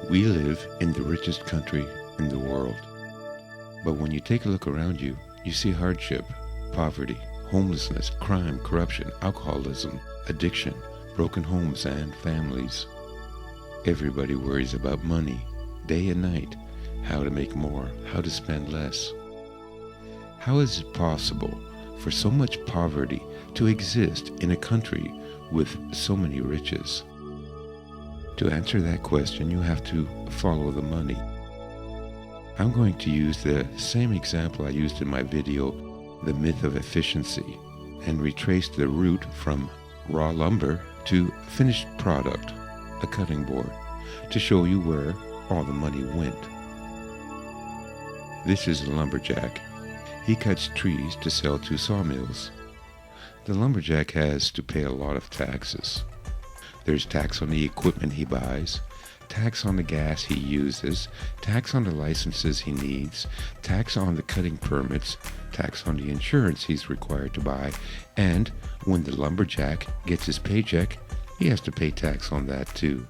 We live in the richest country in the world. But when you take a look around you, you see hardship, poverty, homelessness, crime, corruption, alcoholism, addiction, broken homes and families. Everybody worries about money, day and night, how to make more, how to spend less. How is it possible for so much poverty to exist in a country with so many riches? To answer that question, you have to follow the money. I'm going to use the same example I used in my video, The Myth of Efficiency, and retrace the route from raw lumber to finished product, a cutting board, to show you where all the money went. This is a lumberjack. He cuts trees to sell to sawmills. The lumberjack has to pay a lot of taxes. There's tax on the equipment he buys, tax on the gas he uses, tax on the licenses he needs, tax on the cutting permits, tax on the insurance he's required to buy, and when the lumberjack gets his paycheck, he has to pay tax on that too.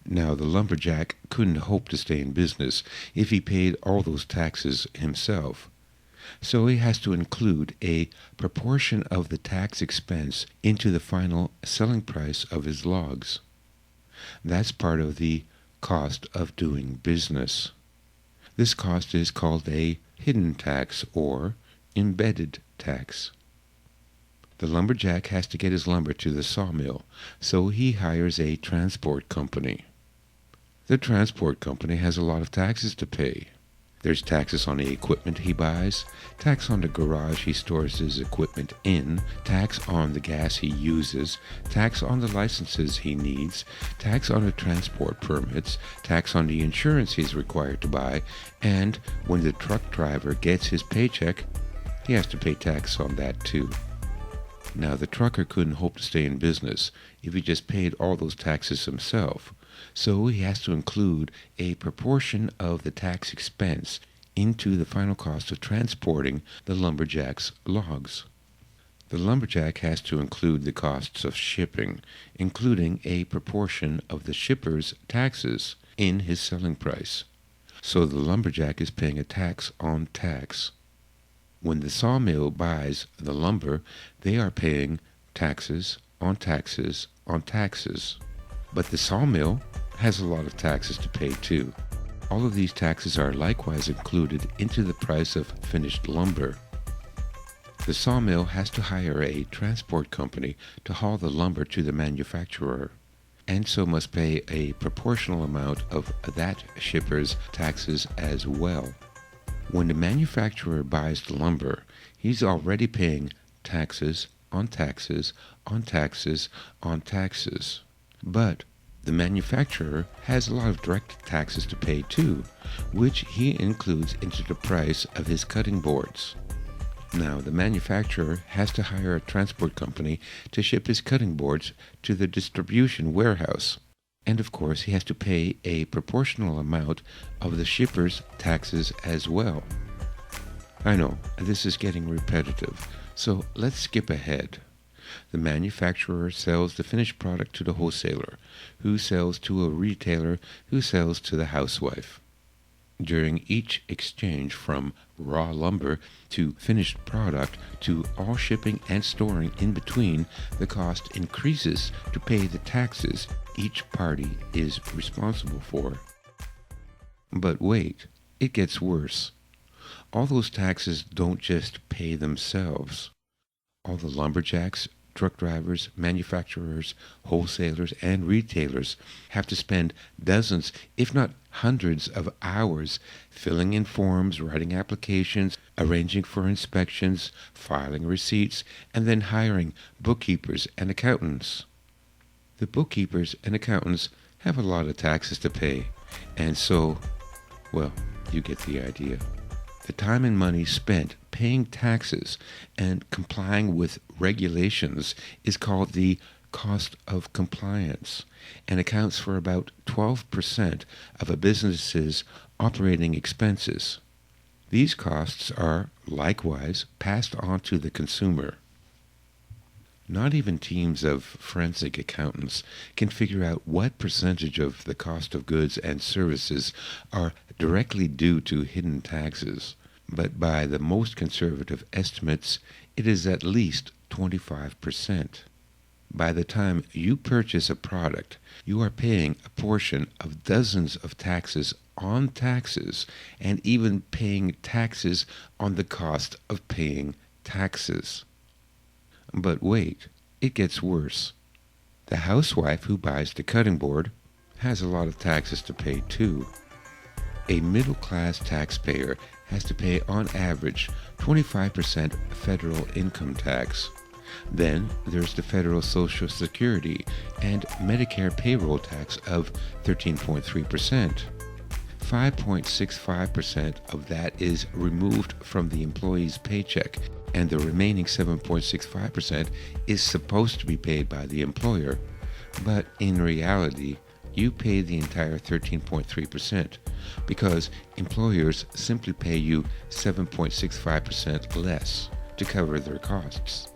Now, the lumberjack couldn't hope to stay in business if he paid all those taxes himself. So he has to include a proportion of the tax expense into the final selling price of his logs. That's part of the cost of doing business. This cost is called a hidden tax or embedded tax. The lumberjack has to get his lumber to the sawmill, so he hires a transport company. The transport company has a lot of taxes to pay. There's taxes on the equipment he buys, tax on the garage he stores his equipment in, tax on the gas he uses, tax on the licenses he needs, tax on the transport permits, tax on the insurance he's required to buy, and when the truck driver gets his paycheck, he has to pay tax on that too. Now, the trucker couldn't hope to stay in business if he just paid all those taxes himself. So he has to include a proportion of the tax expense into the final cost of transporting the lumberjack's logs. The lumberjack has to include the costs of shipping, including a proportion of the shipper's taxes in his selling price. So the lumberjack is paying a tax on tax. When the sawmill buys the lumber, they are paying taxes on taxes on taxes. But the sawmill has a lot of taxes to pay too. All of these taxes are likewise included into the price of finished lumber. The sawmill has to hire a transport company to haul the lumber to the manufacturer, and so must pay a proportional amount of that shipper's taxes as well. When the manufacturer buys the lumber, he's already paying taxes on taxes on taxes on taxes. But the manufacturer has a lot of direct taxes to pay too, which he includes into the price of his cutting boards. Now, the manufacturer has to hire a transport company to ship his cutting boards to the distribution warehouse. And of course, he has to pay a proportional amount of the shipper's taxes as well. I know, this is getting repetitive, so let's skip ahead. The manufacturer sells the finished product to the wholesaler, who sells to a retailer, who sells to the housewife. During each exchange from raw lumber to finished product to all shipping and storing in between, the cost increases to pay the taxes each party is responsible for. But wait, it gets worse. All those taxes don't just pay themselves. All the lumberjacks, truck drivers, manufacturers, wholesalers, and retailers have to spend dozens, if not hundreds of hours filling in forms, writing applications, arranging for inspections, filing receipts, and then hiring bookkeepers and accountants. The bookkeepers and accountants have a lot of taxes to pay, and so, well, you get the idea. The time and money spent paying taxes and complying with regulations is called the cost of compliance and accounts for about 12% of a business's operating expenses. These costs are likewise passed on to the consumer. Not even teams of forensic accountants can figure out what percentage of the cost of goods and services are directly due to hidden taxes, but by the most conservative estimates, it is at least 25%. By the time you purchase a product, you are paying a portion of dozens of taxes on taxes, and even paying taxes on the cost of paying taxes. But wait, it gets worse. The housewife who buys the cutting board has a lot of taxes to pay too. A middle-class taxpayer has to pay on average 25% federal income tax. Then there's the federal Social Security and Medicare payroll tax of 13.3%. 5.65% of that is removed from the employee's paycheck, and the remaining 7.65% is supposed to be paid by the employer. But in reality, you pay the entire 13.3% because employers simply pay you 7.65% less to cover their costs.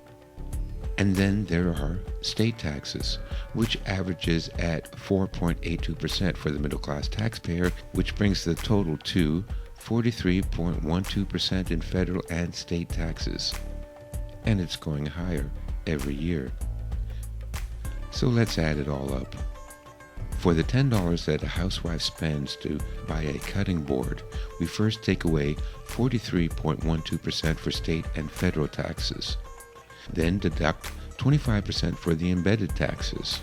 And then there are state taxes, which averages at 4.82% for the middle-class taxpayer, which brings the total to 43.12% in federal and state taxes. And it's going higher every year. So let's add it all up. For the $10 that a housewife spends to buy a cutting board, we first take away 43.12% for state and federal taxes. Then deduct 25% for the embedded taxes.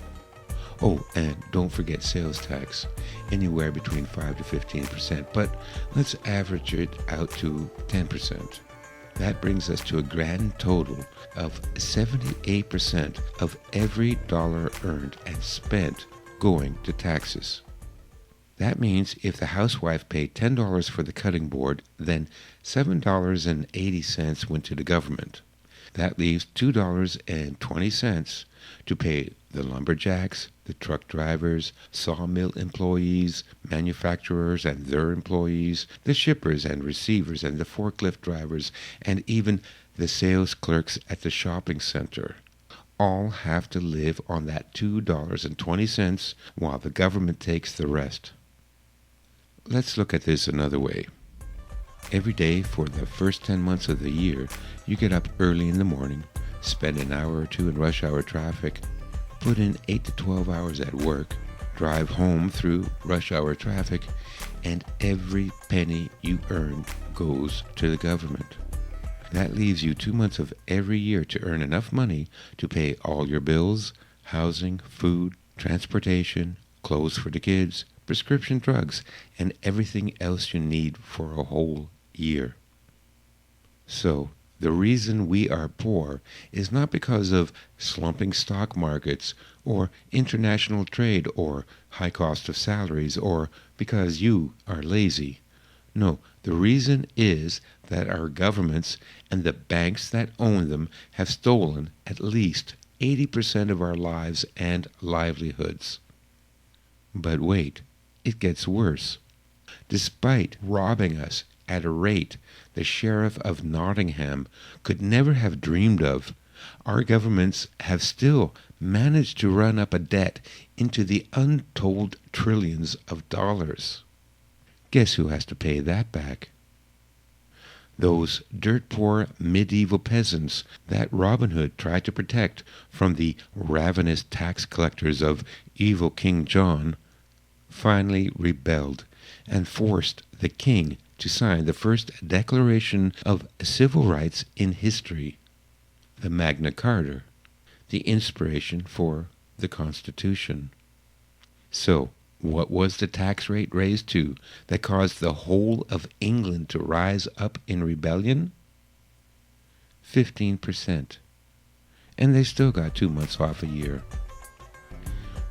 Oh, and don't forget sales tax, anywhere between 5 to 15%, but let's average it out to 10%. That brings us to a grand total of 78% of every dollar earned and spent going to taxes. That means if the housewife paid $10 for the cutting board, then $7.80 went to the government. That leaves $2.20 to pay the lumberjacks, the truck drivers, sawmill employees, manufacturers and their employees, the shippers and receivers and the forklift drivers, and even the sales clerks at the shopping center. All have to live on that $2.20 while the government takes the rest. Let's look at this another way. Every day for the first 10 months of the year, you get up early in the morning, spend an hour or two in rush hour traffic, put in 8 to 12 hours at work, drive home through rush hour traffic, and every penny you earn goes to the government. That leaves you 2 months of every year to earn enough money to pay all your bills, housing, food, transportation, clothes for the kids, prescription drugs, and everything else you need for a whole year. So, the reason we are poor is not because of slumping stock markets or international trade or high cost of salaries or because you are lazy. No, the reason is that our governments and the banks that own them have stolen at least 80% of our lives and livelihoods. But wait, it gets worse. Despite robbing us at a rate the Sheriff of Nottingham could never have dreamed of, our governments have still managed to run up a debt into the untold trillions of dollars. Guess who has to pay that back? Those dirt-poor medieval peasants that Robin Hood tried to protect from the ravenous tax collectors of evil King John finally rebelled and forced the king to sign the first declaration of civil rights in history, the Magna Carta, the inspiration for the Constitution. So, what was the tax rate raised to that caused the whole of England to rise up in rebellion? 15%. And they still got 2 months off a year.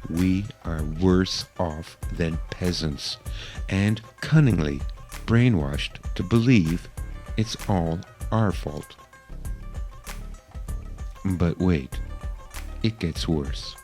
We are worse off than peasants, and cunningly brainwashed to believe it's all our fault. But wait, it gets worse.